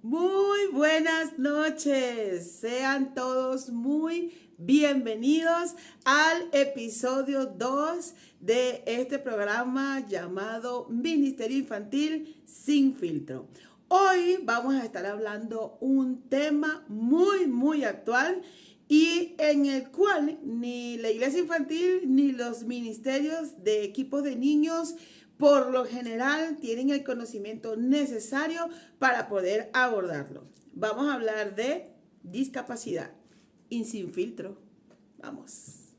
Muy buenas noches, sean todos muy bienvenidos al episodio 2 de este programa llamado Ministerio Infantil Sin Filtro. Hoy vamos a estar hablando un tema muy actual y en el cual ni la iglesia infantil ni los ministerios de equipos de niños por lo general tienen el conocimiento necesario para poder abordarlo. Vamos a hablar de discapacidad y sin filtro. Vamos.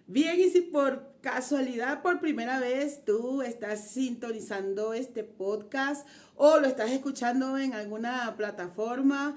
Bien, y si por casualidad, por primera vez, tú estás sintonizando este podcast o lo estás escuchando en alguna plataforma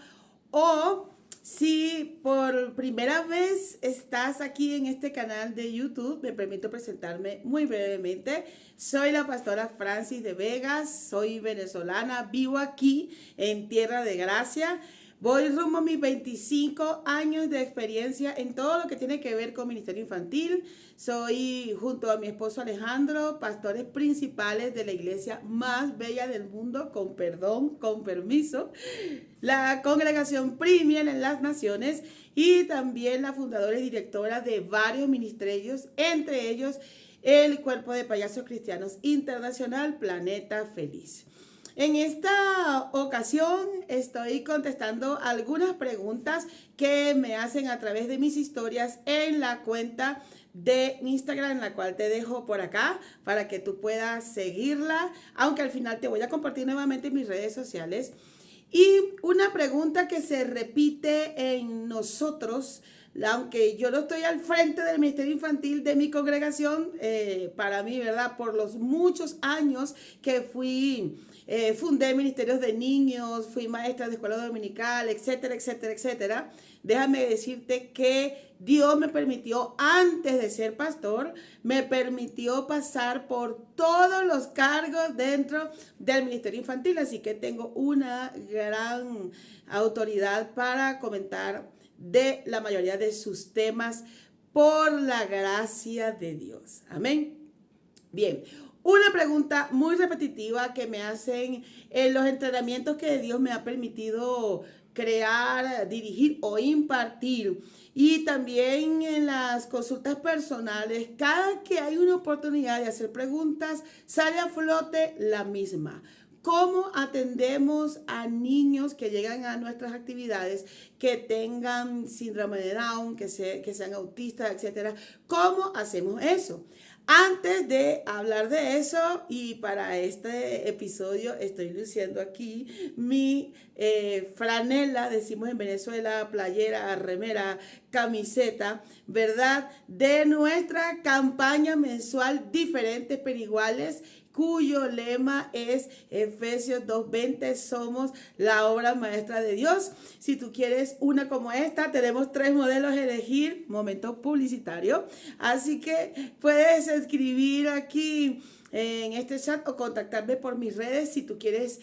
o si por primera vez estás aquí en este canal de YouTube, me permito presentarme muy brevemente. Soy la pastora Francis de Vegas, soy venezolana, vivo aquí en Tierra de Gracia. Voy rumbo a mis 25 años de experiencia en todo lo que tiene que ver con ministerio infantil. Soy, junto a mi esposo Alejandro, pastores principales de la iglesia más bella del mundo, con perdón, con permiso, la Congregación Premier en las Naciones, y también la fundadora y directora de varios ministerios, entre ellos el Cuerpo de Payasos Cristianos Internacional, Planeta Feliz. En esta ocasión estoy contestando algunas preguntas que me hacen a través de mis historias en la cuenta de Instagram, la cual te dejo por acá para que tú puedas seguirla, aunque al final te voy a compartir nuevamente en mis redes sociales. Y una pregunta que se repite en nosotros, aunque yo no estoy al frente del ministerio infantil de mi congregación, para mí, ¿verdad? Por los muchos años que fundé ministerios de niños, fui maestra de escuela dominical, etcétera. Déjame decirte que Dios me permitió, antes de ser pastor, me permitió pasar por todos los cargos dentro del ministerio infantil, así que tengo una gran autoridad para comentar de la mayoría de sus temas por la gracia de Dios. Amén. Bien, una pregunta muy repetitiva que me hacen en los entrenamientos que Dios me ha permitido crear, dirigir o impartir, y también en las consultas personales, cada que hay una oportunidad de hacer preguntas, sale a flote la misma. ¿Cómo atendemos a niños que llegan a nuestras actividades que tengan síndrome de Down, que sean autistas, etcétera? ¿Cómo hacemos eso? Antes de hablar de eso, y para este episodio estoy luciendo aquí mi franela, decimos en Venezuela, playera, remera, camiseta, ¿verdad? De nuestra campaña mensual Diferentes pero Iguales, cuyo lema es Efesios 2:20, somos la obra maestra de Dios. Si tú quieres una como esta, tenemos 3 modelos a elegir, momento publicitario, así que puedes escribir aquí en este chat o contactarme por mis redes si tú quieres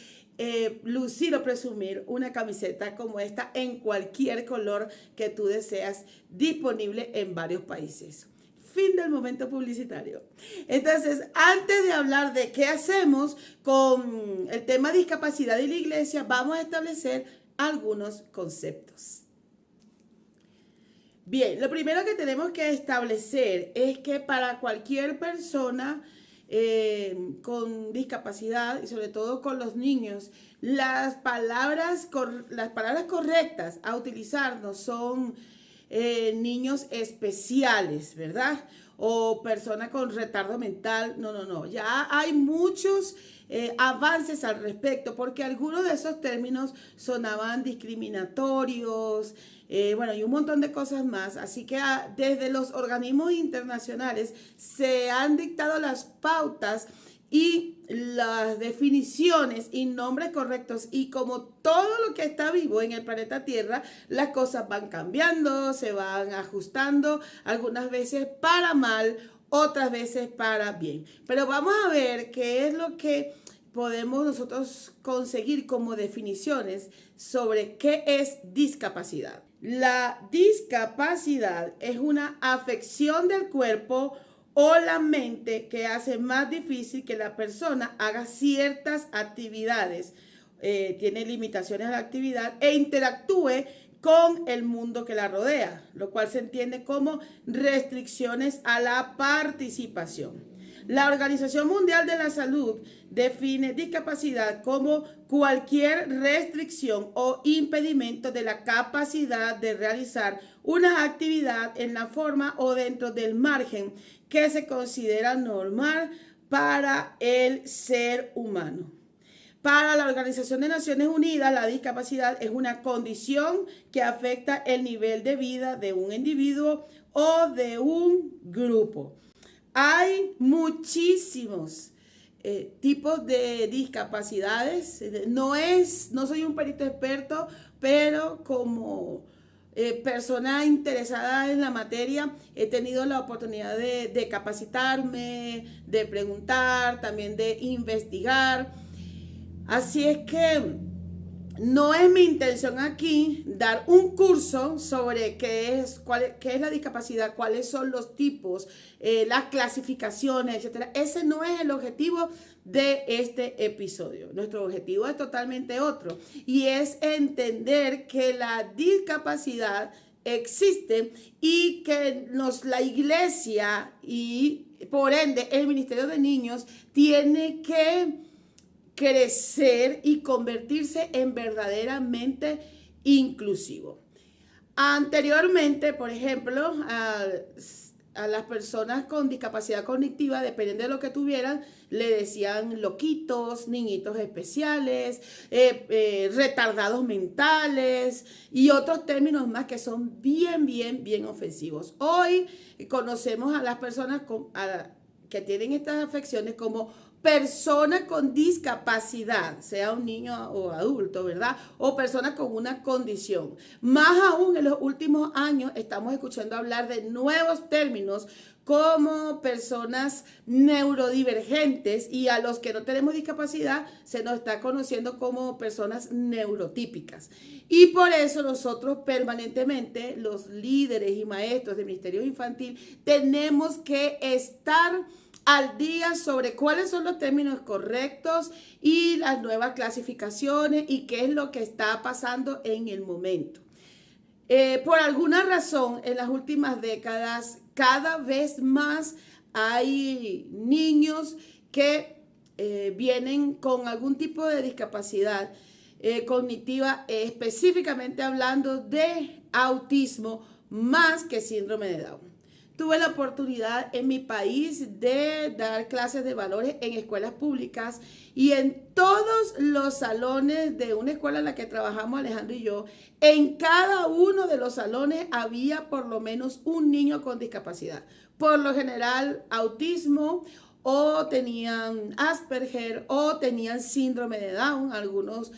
lucir o presumir una camiseta como esta en cualquier color que tú deseas, disponible en varios países. Fin del momento publicitario. Entonces, antes de hablar de qué hacemos con el tema de discapacidad y la iglesia, vamos a establecer algunos conceptos. Bien, lo primero que tenemos que establecer es que para cualquier persona con discapacidad, y sobre todo con los niños, las palabras correctas a utilizar no son niños especiales, ¿verdad? O persona con retardo mental. No. Ya hay muchos avances al respecto, porque algunos de esos términos sonaban discriminatorios, bueno, y un montón de cosas más. Así que desde los organismos internacionales se han dictado las pautas y las definiciones y nombres correctos, y como todo lo que está vivo en el planeta Tierra, las cosas van cambiando, se van ajustando, algunas veces para mal, otras veces para bien. Pero vamos a ver qué es lo que podemos nosotros conseguir como definiciones sobre qué es discapacidad. La discapacidad es una afección del cuerpo o la mente que hace más difícil que la persona haga ciertas actividades, tiene limitaciones a la actividad e interactúe con el mundo que la rodea, lo cual se entiende como restricciones a la participación. La Organización Mundial de la Salud define discapacidad como cualquier restricción o impedimento de la capacidad de realizar una actividad en la forma o dentro del margen que se considera normal para el ser humano. Para la Organización de Naciones Unidas, la discapacidad es una condición que afecta el nivel de vida de un individuo o de un grupo. Hay muchísimos tipos de discapacidades. No soy un perito experto, pero como persona interesada en la materia, he tenido la oportunidad de capacitarme, de preguntar, también de investigar. Así es que no es mi intención aquí dar un curso sobre qué es la discapacidad, cuáles son los tipos, las clasificaciones, etcétera. Ese no es el objetivo de este episodio. Nuestro objetivo es totalmente otro y es entender que la discapacidad existe y que la iglesia y por ende el Ministerio de Niños tiene que crecer y convertirse en verdaderamente inclusivo. Anteriormente, por ejemplo, a las personas con discapacidad cognitiva, dependiendo de lo que tuvieran, le decían loquitos, niñitos especiales, retardados mentales y otros términos más que son bien ofensivos. Hoy conocemos a las personas que tienen estas afecciones como persona con discapacidad, sea un niño o adulto, ¿verdad? O persona con una condición. Más aún en los últimos años estamos escuchando hablar de nuevos términos como personas neurodivergentes y a los que no tenemos discapacidad se nos está conociendo como personas neurotípicas. Y por eso nosotros permanentemente, los líderes y maestros de Ministerio Infantil, tenemos que estar al día sobre cuáles son los términos correctos y las nuevas clasificaciones y qué es lo que está pasando en el momento. Por alguna razón, en las últimas décadas, cada vez más hay niños que vienen con algún tipo de discapacidad cognitiva, específicamente hablando de autismo más que síndrome de Down. Tuve la oportunidad en mi país de dar clases de valores en escuelas públicas y en todos los salones de una escuela en la que trabajamos Alejandro y yo, en cada uno de los salones había por lo menos un niño con discapacidad. Por lo general, autismo o tenían Asperger o tenían síndrome de Down, algunos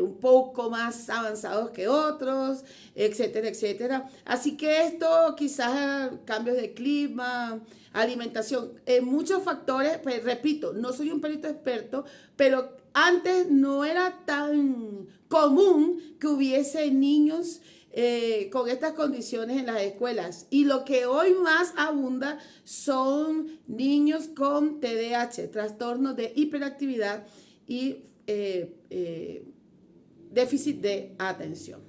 un poco más avanzados que otros, etcétera, etcétera. Así que esto quizás cambios de clima, alimentación, muchos factores, pues repito, no soy un perito experto, pero antes no era tan común que hubiese niños con estas condiciones en las escuelas. Y lo que hoy más abunda son niños con TDAH, trastornos de hiperactividad y déficit de atención.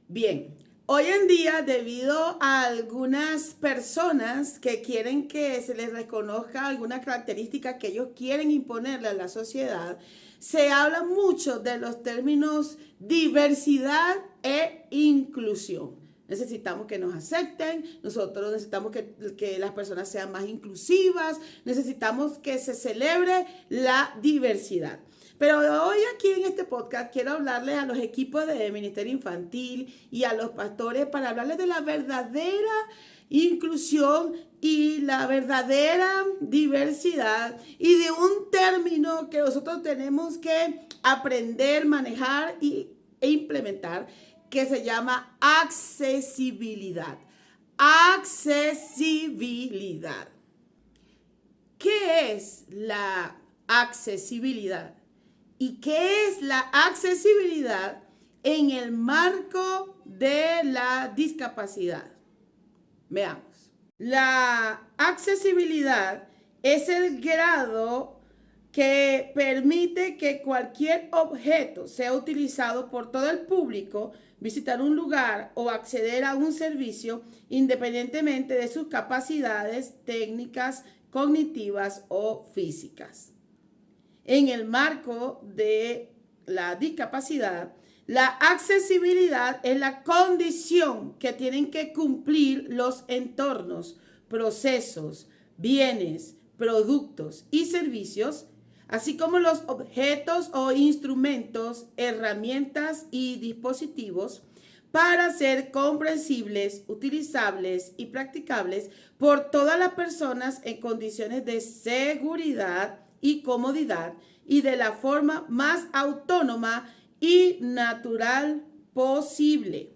Bien, hoy en día, debido a algunas personas que quieren que se les reconozca alguna característica que ellos quieren imponerle a la sociedad, se habla mucho de los términos diversidad e inclusión. Necesitamos que nos acepten, nosotros necesitamos que las personas sean más inclusivas, necesitamos que se celebre la diversidad. Pero hoy aquí en este podcast quiero hablarles a los equipos de Ministerio Infantil y a los pastores para hablarles de la verdadera inclusión y la verdadera diversidad y de un término que nosotros tenemos que aprender, manejar e implementar, que se llama accesibilidad. Accesibilidad. ¿Qué es la accesibilidad? ¿Y qué es la accesibilidad en el marco de la discapacidad. Veamos. La accesibilidad es el grado que permite que cualquier objeto sea utilizado por todo el público, visitar un lugar o acceder a un servicio independientemente de sus capacidades técnicas, cognitivas o físicas. En el marco de la discapacidad, la accesibilidad es la condición que tienen que cumplir los entornos, procesos, bienes, productos y servicios, así como los objetos o instrumentos, herramientas y dispositivos para ser comprensibles, utilizables y practicables por todas las personas en condiciones de seguridad y comodidad y de la forma más autónoma y natural posible.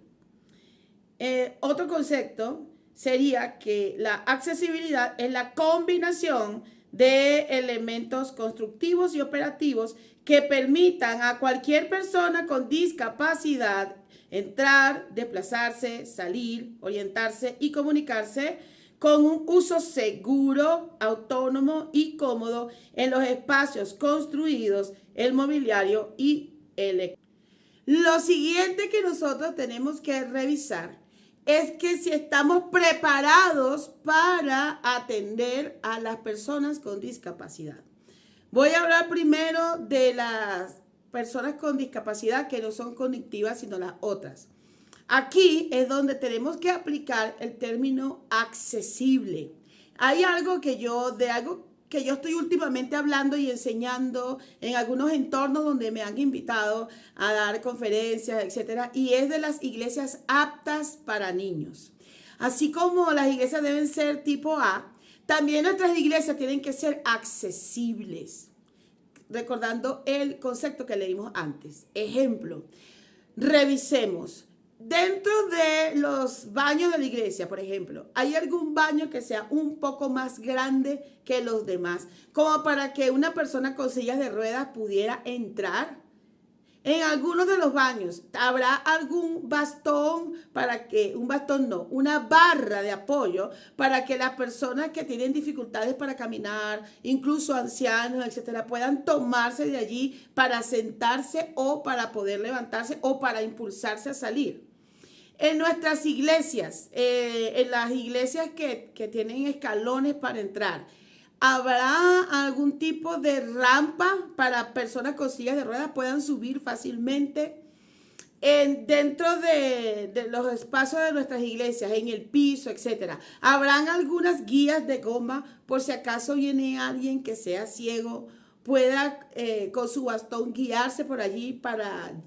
Otro concepto sería que la accesibilidad es la combinación de elementos constructivos y operativos que permitan a cualquier persona con discapacidad entrar, desplazarse, salir, orientarse y comunicarse con un uso seguro, autónomo y cómodo en los espacios construidos, el mobiliario y electrónico. Lo siguiente que nosotros tenemos que revisar es que si estamos preparados para atender a las personas con discapacidad. Voy a hablar primero de las personas con discapacidad que no son cognitivas, sino las otras. Aquí es donde tenemos que aplicar el término accesible. Hay algo que yo estoy últimamente hablando y enseñando en algunos entornos donde me han invitado a dar conferencias, etcétera, y es de las iglesias aptas para niños. Así como las iglesias deben ser tipo A, también nuestras iglesias tienen que ser accesibles, recordando el concepto que leímos antes. Ejemplo, revisemos. Dentro de los baños de la iglesia, por ejemplo, ¿hay algún baño que sea un poco más grande que los demás? Como para que una persona con sillas de ruedas pudiera entrar. En algunos de los baños habrá algún bastón una barra de apoyo para que las personas que tienen dificultades para caminar, incluso ancianos, etcétera, puedan tomarse de allí para sentarse o para poder levantarse o para impulsarse a salir. En nuestras iglesias, en las iglesias que tienen escalones para entrar, ¿habrá algún tipo de rampa para personas con sillas de ruedas puedan subir fácilmente? Dentro de los espacios de nuestras iglesias, en el piso, etcétera, ¿habrán algunas guías de goma por si acaso viene alguien que sea ciego, pueda con su bastón guiarse por allí para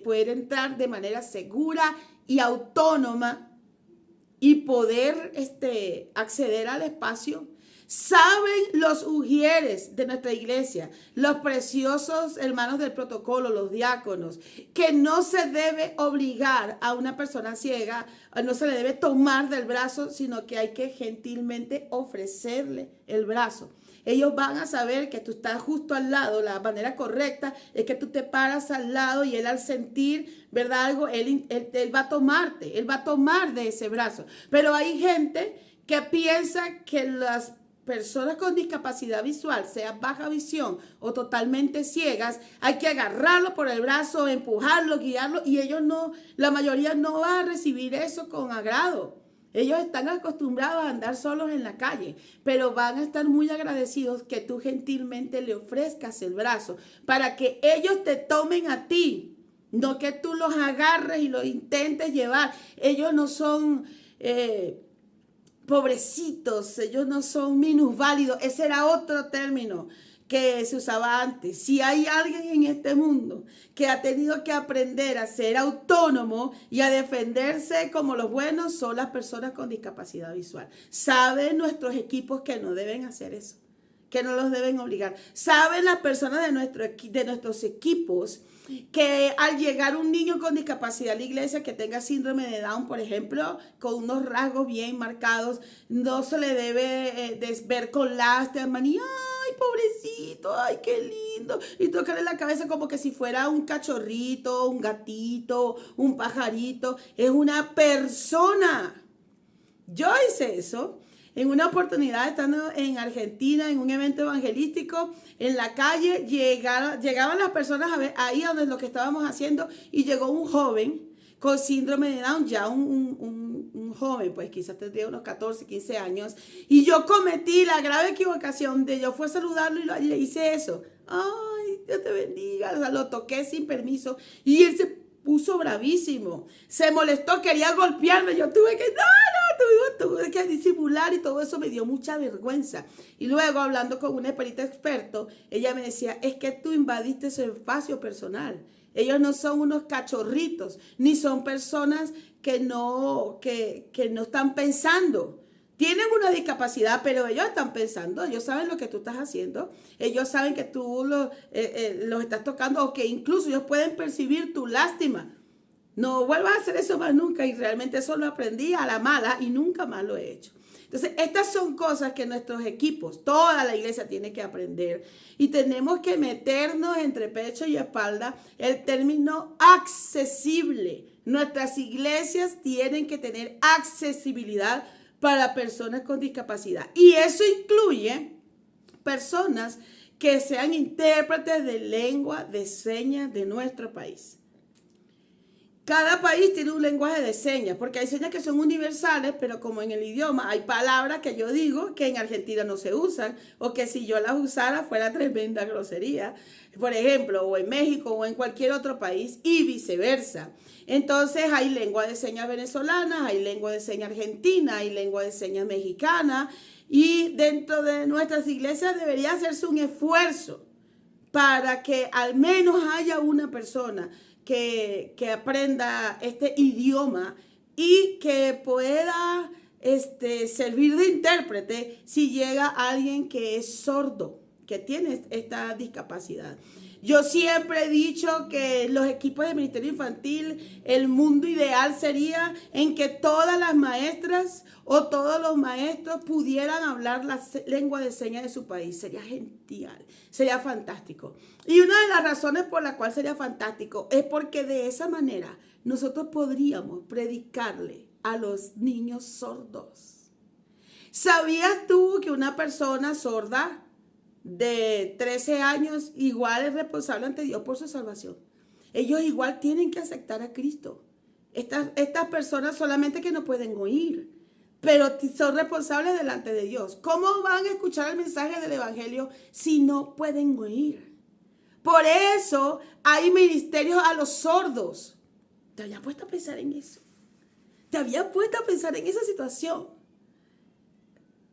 poder entrar de manera segura y autónoma y poder acceder al espacio? ¿Saben los ujieres de nuestra iglesia, los preciosos hermanos del protocolo, los diáconos, que no se debe obligar a una persona ciega, no se le debe tomar del brazo, sino que hay que gentilmente ofrecerle el brazo? Ellos van a saber que tú estás justo al lado. La manera correcta es que tú te paras al lado y él, al sentir, ¿verdad? Algo, él va a tomarte, él va a tomar de ese brazo. Pero hay gente que piensa que las personas con discapacidad visual, sea baja visión o totalmente ciegas, hay que agarrarlo por el brazo, empujarlo, guiarlo, y la mayoría no va a recibir eso con agrado. Ellos están acostumbrados a andar solos en la calle, pero van a estar muy agradecidos que tú gentilmente le ofrezcas el brazo para que ellos te tomen a ti, no que tú los agarres y los intentes llevar. Ellos no son pobrecitos, ellos no son minusválidos. Ese era otro término que se usaba antes. Si hay alguien en este mundo que ha tenido que aprender a ser autónomo y a defenderse como los buenos, son las personas con discapacidad visual. Saben nuestros equipos que no deben hacer eso, que no los deben obligar. Saben las personas de nuestros equipos que al llegar un niño con discapacidad a la iglesia que tenga síndrome de Down, por ejemplo, con unos rasgos bien marcados, no se le debe ver con lástima ni, ay, pobrecito, ay, qué lindo. Y tocarle la cabeza como que si fuera un cachorrito, un gatito, un pajarito. Es una persona. Yo hice eso en una oportunidad estando en Argentina, en un evento evangelístico, en la calle, llegaban las personas a ver ahí donde lo que estábamos haciendo y llegó un joven con síndrome de Down, ya un joven, pues quizás tendría unos 14, 15 años, y yo cometí la grave equivocación de yo fui a saludarlo y le hice eso. Ay, Dios te bendiga, o sea, lo toqué sin permiso y él se puso bravísimo, se molestó, quería golpearme, yo tuve que, tuve que disimular y todo eso me dio mucha vergüenza. Y luego hablando con una perita experto, ella me decía, es que tú invadiste su espacio personal. Ellos no son unos cachorritos, ni son personas que no están pensando. Tienen una discapacidad, pero ellos están pensando, ellos saben lo que tú estás haciendo, ellos saben que tú los estás tocando o que incluso ellos pueden percibir tu lástima. No vuelvas a hacer eso más nunca y realmente eso lo aprendí a la mala y nunca más lo he hecho. Entonces, estas son cosas que nuestros equipos, toda la iglesia tiene que aprender y tenemos que meternos entre pecho y espalda el término accesible. Nuestras iglesias tienen que tener accesibilidad para personas con discapacidad. Y eso incluye personas que sean intérpretes de lengua de señas de nuestro país. Cada país tiene un lenguaje de señas, porque hay señas que son universales, pero como en el idioma hay palabras que yo digo que en Argentina no se usan, o que si yo las usara fuera tremenda grosería, por ejemplo, o en México o en cualquier otro país, y viceversa. Entonces hay lengua de señas venezolana, hay lengua de señas argentina, hay lengua de señas mexicana, y dentro de nuestras iglesias debería hacerse un esfuerzo para que al menos haya una persona que aprenda este idioma y que pueda servir de intérprete si llega alguien que es sordo, que tiene esta discapacidad. Yo siempre he dicho que los equipos de ministerio infantil, el mundo ideal sería en que todas las maestras o todos los maestros pudieran hablar la lengua de señas de su país. Sería genial, sería fantástico. Y una de las razones por la cual sería fantástico es porque de esa manera nosotros podríamos predicarle a los niños sordos. ¿Sabías tú que una persona sorda de 13 años igual es responsable ante Dios por su salvación? Ellos igual tienen que aceptar a Cristo. Estas personas solamente que no pueden oír, pero son responsables delante de Dios. ¿Cómo van a escuchar el mensaje del evangelio si no pueden oír? Por eso hay ministerios a los sordos. ¿Te habías puesto a pensar en eso? ¿Te habías puesto a pensar en esa situación?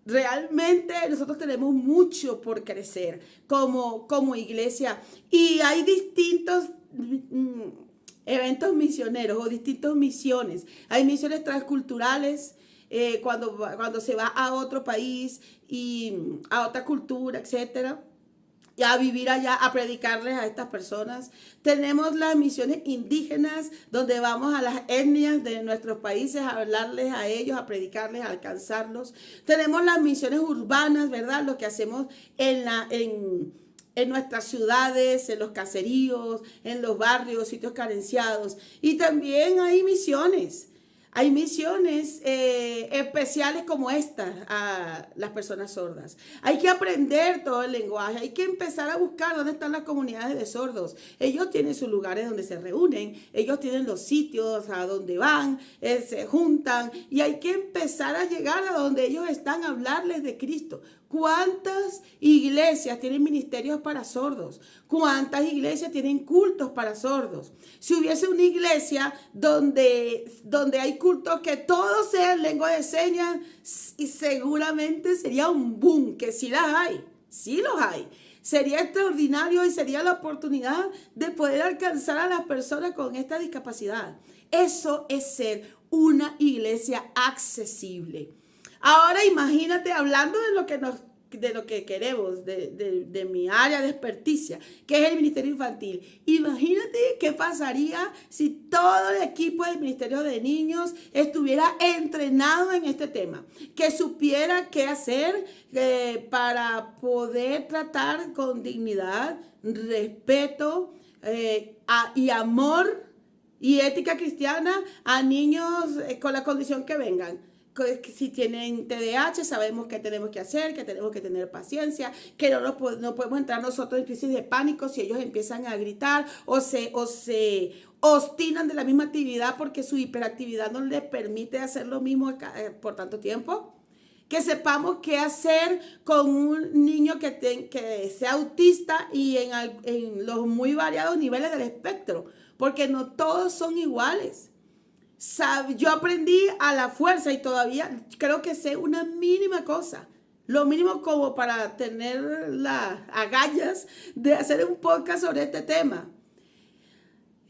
Realmente nosotros tenemos mucho por crecer como iglesia y hay distintos eventos misioneros o distintas misiones. Hay misiones transculturales cuando se va a otro país y a otra cultura, etcétera, y a vivir allá, a predicarles a estas personas. Tenemos las misiones indígenas, donde vamos a las etnias de nuestros países a hablarles a ellos, a predicarles, a alcanzarlos. Tenemos las misiones urbanas, ¿verdad? Lo que hacemos en nuestras ciudades, en los caseríos, en los barrios, sitios carenciados. Y también hay misiones. Hay misiones especiales como esta a las personas sordas. Hay que aprender todo el lenguaje. Hay que empezar a buscar dónde están las comunidades de sordos. Ellos tienen sus lugares donde se reúnen. Ellos tienen los sitios a donde van, se juntan. Y hay que empezar a llegar a donde ellos están a hablarles de Cristo. ¿Cuántas iglesias tienen ministerios para sordos? ¿Cuántas iglesias tienen cultos para sordos? Si hubiese una iglesia donde hay cultos que todo sea en lengua de señas, y seguramente sería un boom, que sí las hay, sí los hay. Sería extraordinario y sería la oportunidad de poder alcanzar a las personas con esta discapacidad. Eso es ser una iglesia accesible. Ahora imagínate, hablando de lo que lo que queremos, de mi área de experticia, que es el Ministerio Infantil. Imagínate qué pasaría si todo el equipo del Ministerio de Niños estuviera entrenado en este tema, que supiera qué hacer para poder tratar con dignidad, respeto y amor y ética cristiana a niños con la condición que vengan. Si tienen TDAH, sabemos qué tenemos que hacer, que tenemos que tener paciencia, que no podemos entrar nosotros en crisis de pánico si ellos empiezan a gritar o se obstinan de la misma actividad porque su hiperactividad no les permite hacer lo mismo por tanto tiempo. Que sepamos qué hacer con un niño que sea autista y en los muy variados niveles del espectro, porque no todos son iguales. Yo aprendí a la fuerza y todavía creo que sé una mínima cosa. Lo mínimo como para tener las agallas de hacer un podcast sobre este tema.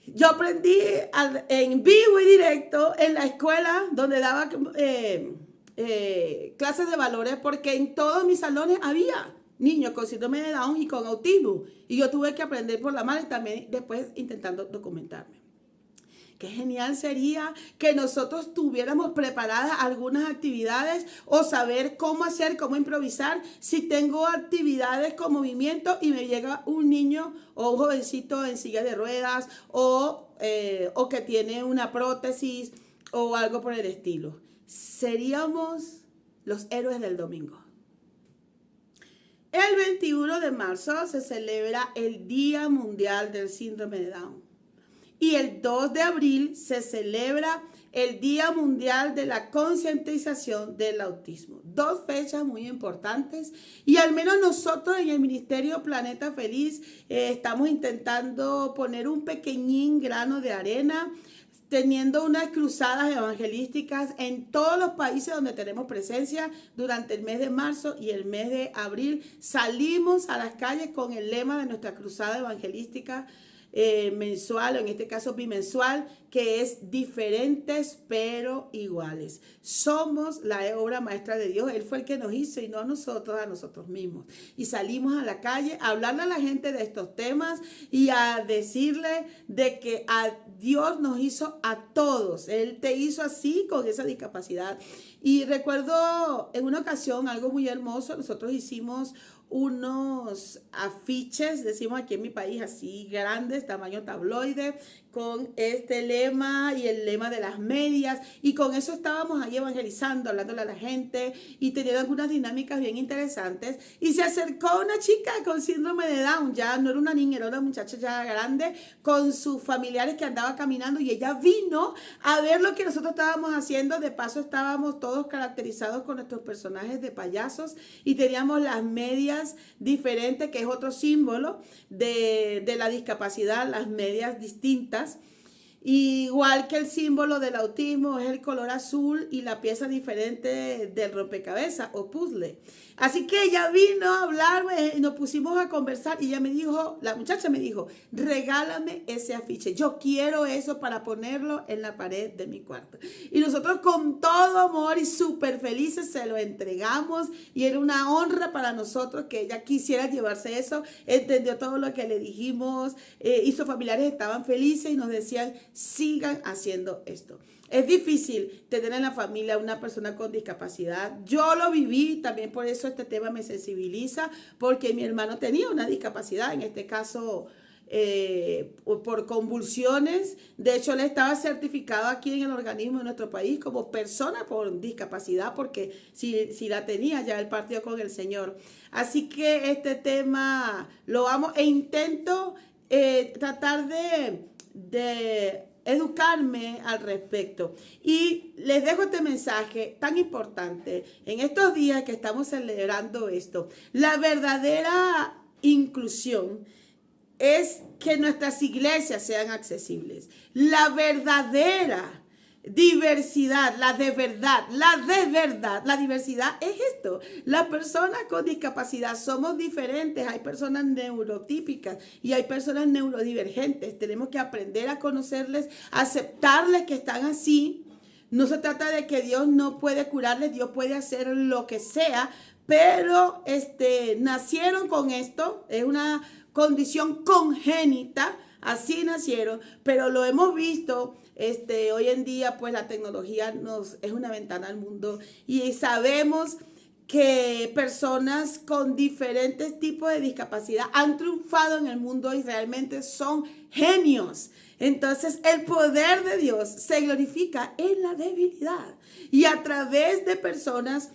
Yo aprendí en vivo y directo en la escuela donde daba clases de valores, porque en todos mis salones había niños con síndrome de Down y con autismo. Y yo tuve que aprender por la mano y también después intentando documentarme. Qué genial sería que nosotros tuviéramos preparadas algunas actividades o saber cómo hacer, cómo improvisar. Si tengo actividades con movimiento y me llega un niño o un jovencito en silla de ruedas o que tiene una prótesis o algo por el estilo. Seríamos los héroes del domingo. El 21 de marzo se celebra el Día Mundial del Síndrome de Down. Y el 2 de abril se celebra el Día Mundial de la Concientización del Autismo. Dos fechas muy importantes y al menos nosotros en el Ministerio Planeta Feliz estamos intentando poner un pequeñín grano de arena, teniendo unas cruzadas evangelísticas en todos los países donde tenemos presencia durante el mes de marzo y el mes de abril. Salimos a las calles con el lema de nuestra cruzada evangelística mensual, o en este caso bimensual, que es diferentes pero iguales. Somos la obra maestra de Dios. Él fue el que nos hizo y no a nosotros mismos. Y salimos a la calle a hablarle a la gente de estos temas y a decirle de que a Dios nos hizo a todos. Él te hizo así con esa discapacidad. Y recuerdo en una ocasión algo muy hermoso. Nosotros hicimos unos afiches, decimos aquí en mi país, así grandes, tamaño tabloide, con este lema y el lema de las medias, y con eso estábamos ahí evangelizando, hablándole a la gente y teniendo algunas dinámicas bien interesantes. Y se acercó una chica con síndrome de Down, ya no era una niña, era una muchacha ya grande, con sus familiares que andaba caminando, y ella vino a ver lo que nosotros estábamos haciendo. De paso estábamos todos caracterizados con nuestros personajes de payasos y teníamos las medias diferentes, que es otro símbolo de la discapacidad, las medias distintas. Igual que el símbolo del autismo es el color azul y la pieza diferente del rompecabezas o puzzle. Así que ella vino a hablarme y nos pusimos a conversar y ella me dijo, la muchacha me dijo, regálame ese afiche. Yo quiero eso para ponerlo en la pared de mi cuarto. Y nosotros con todo amor y súper felices se lo entregamos y era una honra para nosotros que ella quisiera llevarse eso. Entendió todo lo que le dijimos y sus familiares estaban felices y nos decían, sigan haciendo esto. Es difícil tener en la familia una persona con discapacidad. Yo lo viví, también por eso este tema me sensibiliza, porque mi hermano tenía una discapacidad, en este caso por convulsiones. De hecho, él estaba certificado aquí en el organismo de nuestro país como persona con discapacidad, porque si la tenía ya el partido con el Señor. Así que este tema lo amo e intento tratar de educarme al respecto. Y les dejo este mensaje tan importante en estos días que estamos celebrando esto. La verdadera inclusión es que nuestras iglesias sean accesibles. La verdadera diversidad, la diversidad es esto. Las personas con discapacidad somos diferentes. Hay personas neurotípicas y hay personas neurodivergentes. Tenemos que aprender a conocerles, aceptarles que están así. No se trata de que Dios no puede curarles, Dios puede hacer lo que sea, pero nacieron con esto, es una condición congénita, así nacieron, pero lo hemos visto. Hoy en día, pues la tecnología nos es una ventana al mundo y sabemos que personas con diferentes tipos de discapacidad han triunfado en el mundo y realmente son genios. Entonces el poder de Dios se glorifica en la debilidad y a través de personas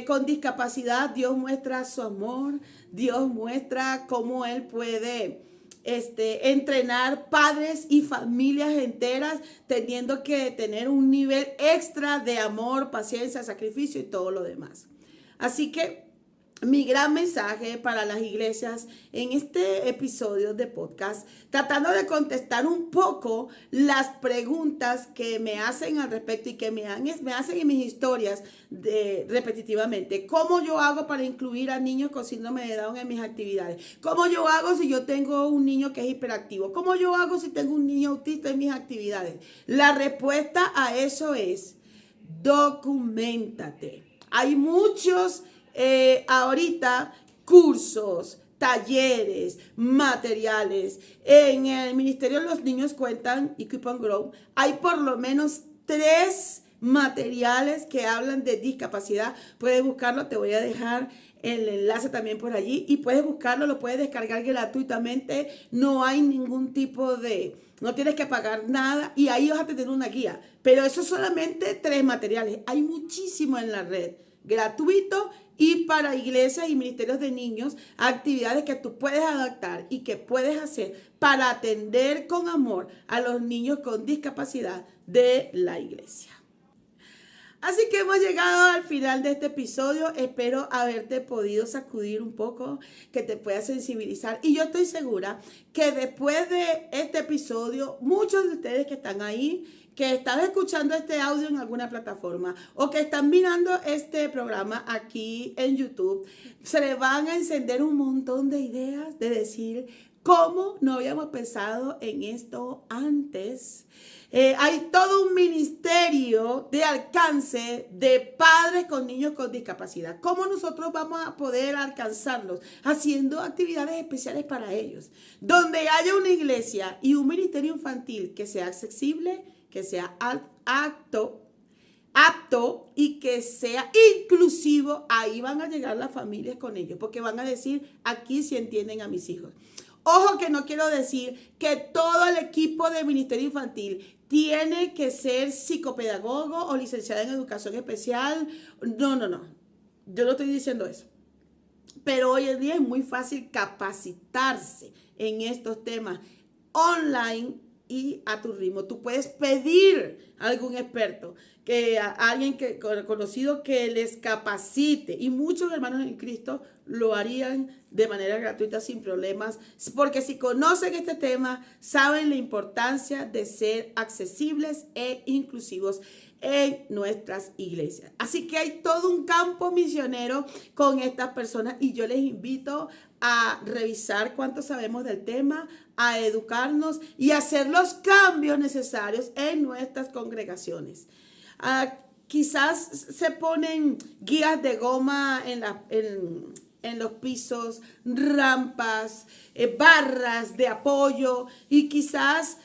con discapacidad Dios muestra su amor, Dios muestra cómo Él puede entrenar padres y familias enteras teniendo que tener un nivel extra de amor, paciencia, sacrificio y todo lo demás. Así que mi gran mensaje para las iglesias en este episodio de podcast, tratando de contestar un poco las preguntas que me hacen al respecto y que me hacen en mis historias repetitivamente. ¿Cómo yo hago para incluir a niños con síndrome de Down en mis actividades? ¿Cómo yo hago si yo tengo un niño que es hiperactivo? ¿Cómo yo hago si tengo un niño autista en mis actividades? La respuesta a eso es: documéntate. Hay muchos ahorita cursos, talleres, materiales. En el Ministerio de los Niños Cuentan y Keep on Grow hay por lo menos 3 materiales que hablan de discapacidad. Puedes buscarlo, te voy a dejar el enlace también por allí y puedes buscarlo, lo puedes descargar gratuitamente. No hay ningún tipo de... No tienes que pagar nada y ahí vas a tener una guía. Pero eso es solamente 3 materiales. Hay muchísimo en la red, gratuito y para iglesias y ministerios de niños, actividades que tú puedes adaptar y que puedes hacer para atender con amor a los niños con discapacidad de la iglesia. Así que hemos llegado al final de este episodio. Espero haberte podido sacudir un poco, que te pueda sensibilizar. Y yo estoy segura que después de este episodio, muchos de ustedes que están ahí, que están escuchando este audio en alguna plataforma o que están mirando este programa aquí en YouTube, se les van a encender un montón de ideas de decir: ¿cómo no habíamos pensado en esto antes? Hay todo un ministerio de alcance de padres con niños con discapacidad. ¿Cómo nosotros vamos a poder alcanzarlos? Haciendo actividades especiales para ellos. Donde haya una iglesia y un ministerio infantil que sea accesible, que sea apto y que sea inclusivo, ahí van a llegar las familias con ellos, porque van a decir: aquí sí entienden a mis hijos. Ojo, que no quiero decir que todo el equipo de ministerio infantil tiene que ser psicopedagogo o licenciado en educación especial. No. Yo no estoy diciendo eso. Pero hoy en día es muy fácil capacitarse en estos temas online y a tu ritmo. Tú puedes pedir a algún experto, a alguien conocido que les capacite, y muchos hermanos en Cristo lo harían de manera gratuita sin problemas, porque si conocen este tema, saben la importancia de ser accesibles e inclusivos en nuestras iglesias. Así que hay todo un campo misionero con estas personas y yo les invito a revisar cuánto sabemos del tema, a educarnos y a hacer los cambios necesarios en nuestras congregaciones. Quizás se ponen guías de goma en los pisos, rampas, barras de apoyo, y quizás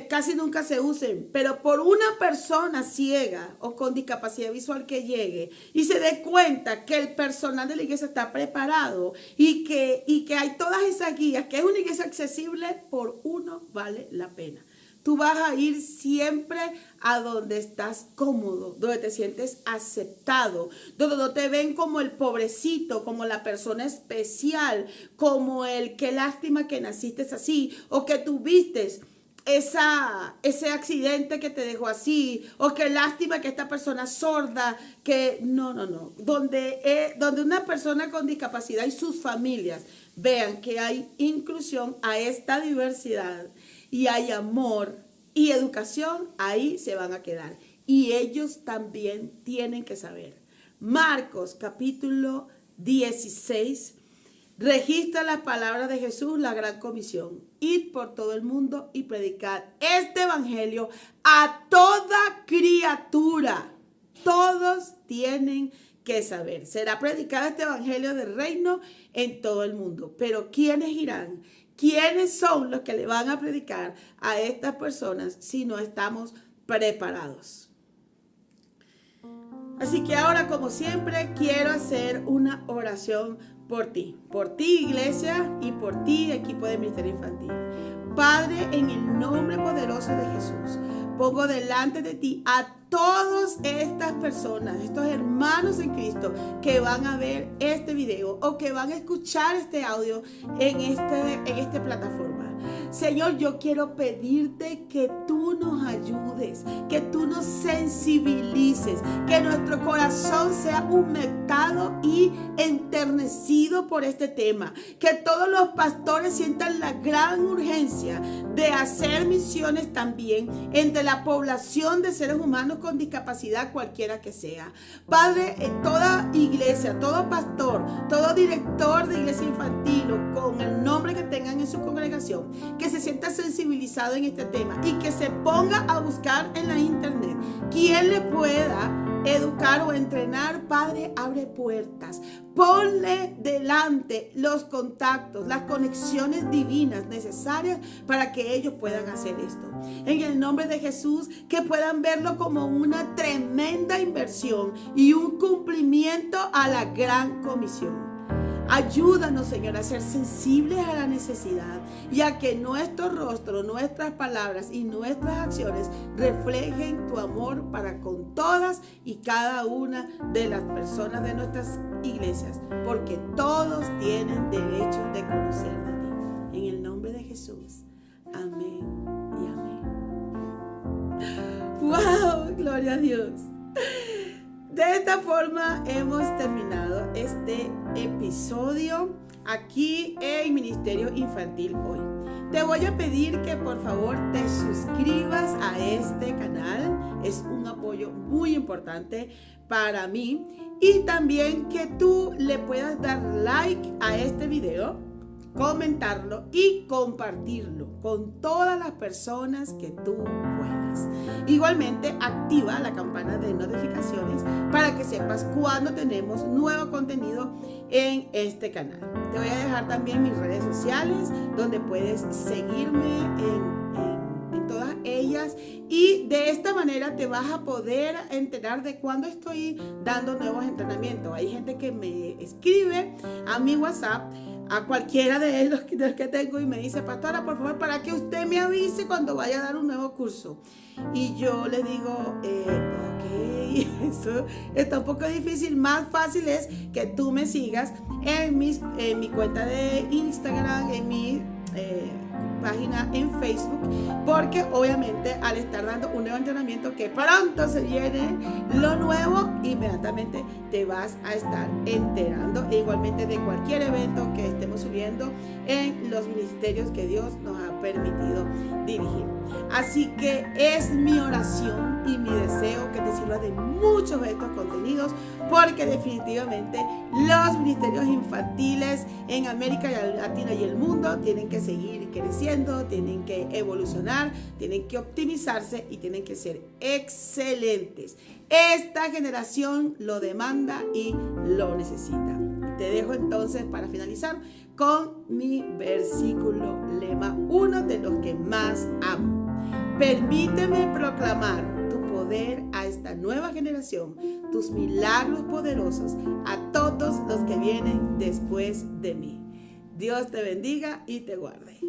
casi nunca se usen, pero por una persona ciega o con discapacidad visual que llegue y se dé cuenta que el personal de la iglesia está preparado y que hay todas esas guías, que es una iglesia accesible, por uno vale la pena. Tú vas a ir siempre a donde estás cómodo, donde te sientes aceptado, donde no te ven como el pobrecito, como la persona especial, como el qué lástima que naciste así o que tuviste ese accidente que te dejó así, o qué lástima que esta persona sorda, que no. Donde una persona con discapacidad y sus familias vean que hay inclusión a esta diversidad y hay amor y educación, ahí se van a quedar. Y ellos también tienen que saber. Marcos capítulo 16 Registra las palabras de Jesús, la gran comisión. Id por todo el mundo y predicad este evangelio a toda criatura. Todos tienen que saber. Será predicado este evangelio del reino en todo el mundo. Pero ¿quiénes irán? ¿Quiénes son los que le van a predicar a estas personas si no estamos preparados? Así que ahora, como siempre, quiero hacer una oración por ti, iglesia, y por ti, equipo de Ministerio Infantil. Padre, en el nombre poderoso de Jesús, pongo delante de ti a todas estas personas, estos hermanos en Cristo que van a ver este video o que van a escuchar este audio en esta plataforma. Señor, yo quiero pedirte que tú nos ayudes, que tú nos sensibilices, que nuestro corazón sea humectado y enternecido por este tema, que todos los pastores sientan la gran urgencia de hacer misiones también entre la población de seres humanos con discapacidad cualquiera que sea. Padre, toda iglesia, todo pastor, todo director de iglesia infantil o con el nombre que tengan en su congregación, que se sienta sensibilizado en este tema y que se ponga a buscar en la internet quien le pueda educar o entrenar. Padre, abre puertas, ponle delante los contactos, las conexiones divinas necesarias para que ellos puedan hacer esto. En el nombre de Jesús, que puedan verlo como una tremenda inversión y un cumplimiento a la gran comisión. Ayúdanos, Señor, a ser sensibles a la necesidad y a que nuestro rostro, nuestras palabras y nuestras acciones reflejen tu amor para con todas y cada una de las personas de nuestras iglesias, porque todos tienen derecho de conocer de ti. En el nombre de Jesús. Amén y amén. ¡Wow! Gloria a Dios. De esta forma hemos terminado este episodio aquí en Ministerio Infantil Hoy. Te voy a pedir que por favor te suscribas a este canal. Es un apoyo muy importante para mí. Y también que tú le puedas dar like a este video, comentarlo y compartirlo con todas las personas que tú puedas. Igualmente, activa la campana de notificaciones para que sepas cuando tenemos nuevo contenido en este canal. Te voy a dejar también mis redes sociales donde puedes seguirme en todas ellas, y de esta manera te vas a poder enterar de cuando estoy dando nuevos entrenamientos. Hay gente que me escribe a mi WhatsApp, a cualquiera de los que tengo, y me dice: pastora, por favor, para que usted me avise cuando vaya a dar un nuevo curso. Y yo le digo, ok, eso está un poco difícil. Más fácil es que tú me sigas en mi cuenta de Instagram, en mi página en Facebook, porque obviamente al estar dando un nuevo entrenamiento que pronto se viene lo nuevo, inmediatamente te vas a estar enterando, e igualmente de cualquier evento que estemos subiendo en los ministerios que Dios nos ha permitido dirigir. Así que es mi oración y mi deseo que te sirva de muchos de estos contenidos, porque definitivamente los ministerios infantiles en América Latina y el mundo tienen que seguir creciendo, tienen que evolucionar, tienen que optimizarse y tienen que ser excelentes. Esta generación lo demanda y lo necesita. Te dejo entonces para finalizar con mi versículo lema, uno de los que más amo. Permíteme proclamar tu poder a esta nueva generación, tus milagros poderosos a todos los que vienen después de mí. Dios te bendiga y te guarde.